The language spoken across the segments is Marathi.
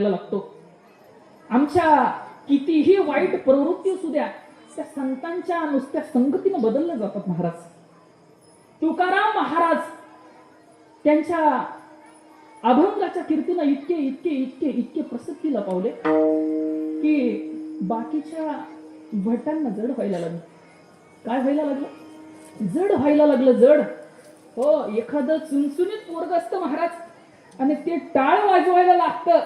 लागतो. आमच्या कितीही वाईट प्रवृत्ती असू द्या त्या संतांच्या नुसत्या संगतीने बदलल्या जातात. महाराज तुकाराम महाराज त्यांच्या अभंगाच्या कीर्तीनं इतके इतके इतके इतके प्रसिद्धीला पावले की बाकीच्या भटांना जड व्हायला लागलं. काय व्हायला लागलं? जड व्हायला लागलं. जड हो. एखादं चुनचुनीत पोरग असतं महाराज आणि ते टाळ वाजवायला लागतं.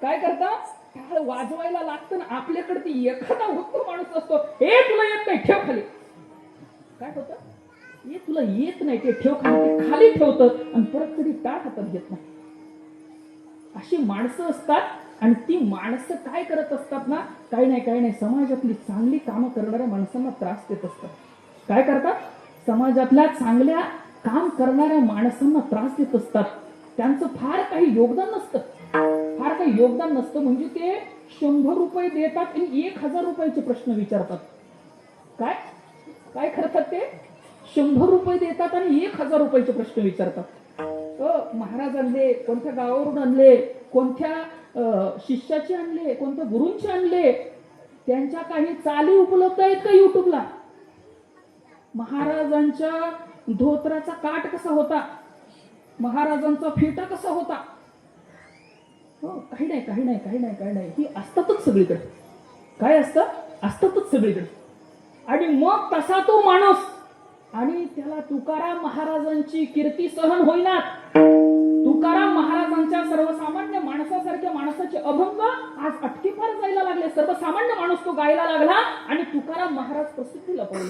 काय करता? टाळ वाजवायला लागतं ना आपल्याकडे ती एखादा हुक्क माणूस असतो, हे तुला येत नाही ठेव खाली. काय होतं? हे तुला येत नाही ते ठेव खाली. ते खाली ठेवतं आणि परत कधी टाळ हातात घेत नाही. अशी माणसं असतात आणि ती माणसं काय करत असतात ना, काही नाही समाजातली चांगली कामं करणाऱ्या माणसांना त्रास देत असतात. काय करतात? समाजातल्या चांगल्या काम करणाऱ्या माणसांना त्रास देत असतात. त्यांचं फार काही योगदान नसतं. फार काही योगदान नसतं म्हणजे ते 100 रुपये देतात आणि 1000 रुपयाचे प्रश्न विचारतात. काय काय करतात? ते 100 रुपये देतात आणि 1000 रुपयाचे प्रश्न विचारतात. महाराज आणले, कोणत्या गावावरून आणले, कोणत्या शिष्याचे आणले, कोणत्या गुरूंचे आणले, त्यांच्या काही चाली उपलब्ध आहेत का युट्यूबला? महाराजांच्या धोत्राचा काठ कसा होता, महाराजांचा फेटा कसा होता? काही नाही. ही असतातच सगळीकडे. काय असतं? असतातच सगळीकडे. आणि मग तसा तो माणूस आणि त्याला तुकाराम महाराजांची कीर्ती सहन होईना. तुकाराम महाराजांच्या सर्वसामान्य माणसासारख्या माणसाचे अभंग आज अटकेपार जायला लागले. सर्वसामान्य माणूस तो गायला लागला आणि तुकाराम महाराज प्रसिद्धीला पडले.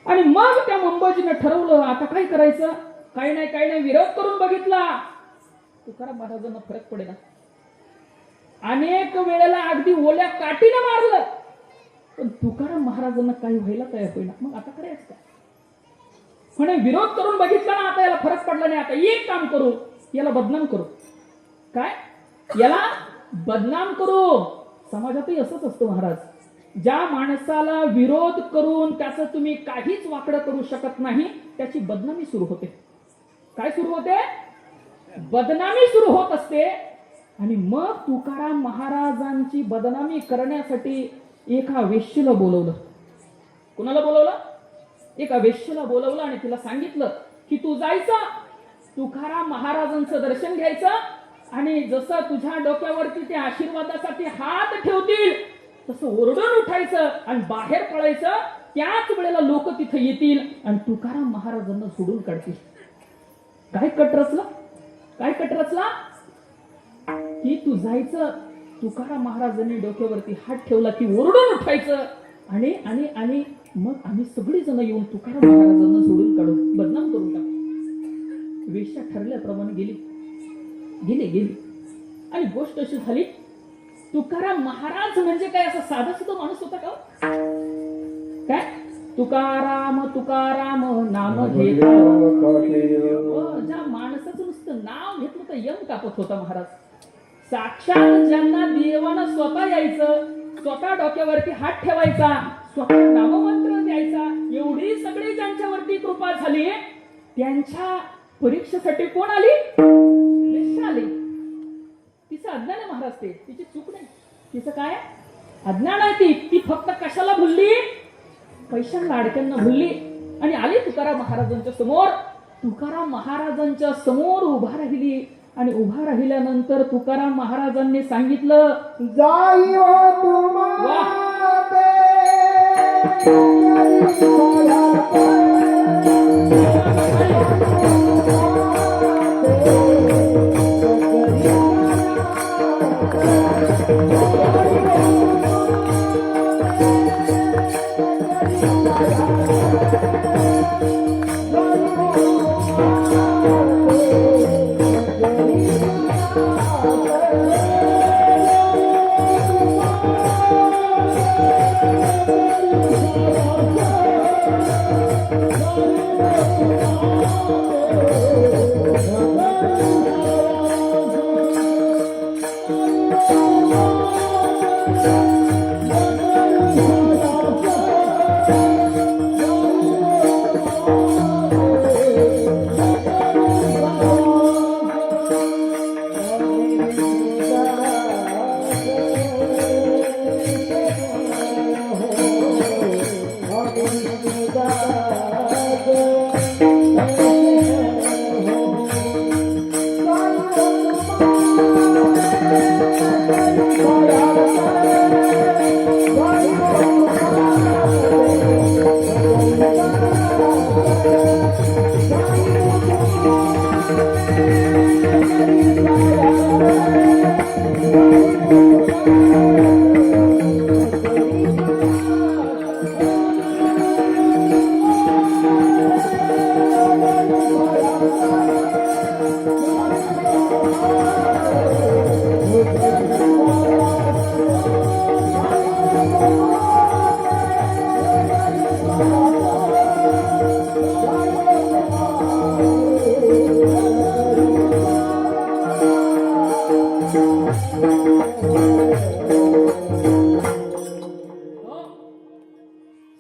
आणि मग त्या मंबोजीने ठरवलं आता काय करायचं. काही नाही विरोध करून बघितला. तुकाराम महाराजांना फरक पडेना. अनेक वेळेला अगदी ओल्या काठीने मारलं पण तुकाराम महाराजांना काही व्हायला तयार होईना. मग आता करायचं काय? म्हणे विरोध करून बघितला ना, आता याला फरक पडला नाही. आता एक काम करू, याला बदनाम करू. काय? याला बदनाम करू. समाजातही असंच असतं महाराज. ज्या माणसाला विरोध करून त्याचं तुम्ही काहीच वाकडं करू शकत नाही त्याची बदनामी सुरू होते. काय सुरू होते? बदनामी सुरू होत असते. आणि मग तुकाराम महाराजांची बदनामी करण्यासाठी एका वेश्येला बोलवलं. कुणाला बोलवलं? एका वेश्येला बोलवलं आणि तिला सांगितलं की तू जायचं, तुकाराम महाराजांचं दर्शन घ्यायचं आणि जसं तुझ्या डोक्यावरती ते आशीर्वादासाठी हात ठेवतील तसं ओरडून उठायचं आणि बाहेर पळायचं. त्याच वेळेला लोक तिथे येतील आणि तुकाराम महाराजांना सोडून काढतील. काय कट रचला? काय कट रचला? की तू जायचं, तुकाराम महाराजांनी डोक्यावरती हात ठेवला की ओरडून उठायचं आणि आणि आणि मग आम्ही सगळी जण येऊन तुकाराम महाराजांना सोडून काढून बदनाम करून टाकू. वेश्या ठरल्याप्रमाणे गेली आणि गोष्ट अशी झाली. तुकाराम महाराज म्हणजे काय असा साधा सुद्धा माणूस होता का? काय? तुकाराम नाम घेता. ज्या माणसाचं नुसतं नाव घेतलं तर यम कापत होता महाराज. साक्षात ज्यांना देवानं स्वतः यायचं, स्वतः डोक्यावरती हात ठेवायचा, स्वतः नाममंत्र द्यायचा, एवढी सगळी ज्यांच्यावरती कृपा झाली त्यांच्या परीक्षेसाठी कोण आली? वेश्या आली. तिचं अज्ञान आहे महाराज. ते तिची चूक नाही. तिचं काय अज्ञान आहे. ती फक्त कशाला भुलली? पैशांना अडक्यांना भुलली आणि आली तुकाराम महाराजांच्या समोर. तुकाराम महाराजांच्या समोर उभा राहिली आणि उभा राहिल्यानंतर तुकाराम महाराजांनी सांगितलं जाई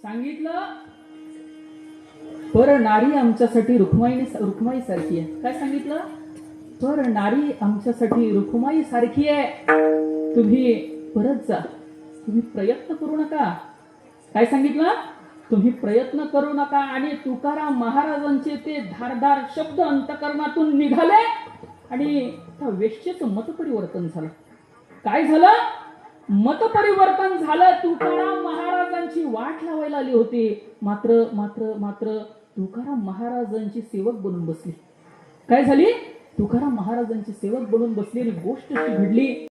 सांगितलं पर नारी आमच्यासाठी रुक्माई सारखी आहे. काय सांगितलं? पर नारी आमच्यासाठी रुक्माई सारखी आहे. तुम्ही परत जा, तुम्ही प्रयत्न करू नका. काय सांगितलं? तुम्ही प्रयत्न करू नका. आणि तुकाराम महाराजांचे ते धारदार शब्द अंतकरणातून निघाले आणि त्या वेश्येचं मतपरिवर्तन झालं. काय झालं? मतपरिवर्तन झालं. तुकाराम महाराजांची वाट लावायला आली होती, मात्र मात्र मात्र तुकाराम महाराजांची सेवक बनून बसली. काय झाली? तुकाराम महाराजांची सेवक बनून बसलेली गोष्ट घडली.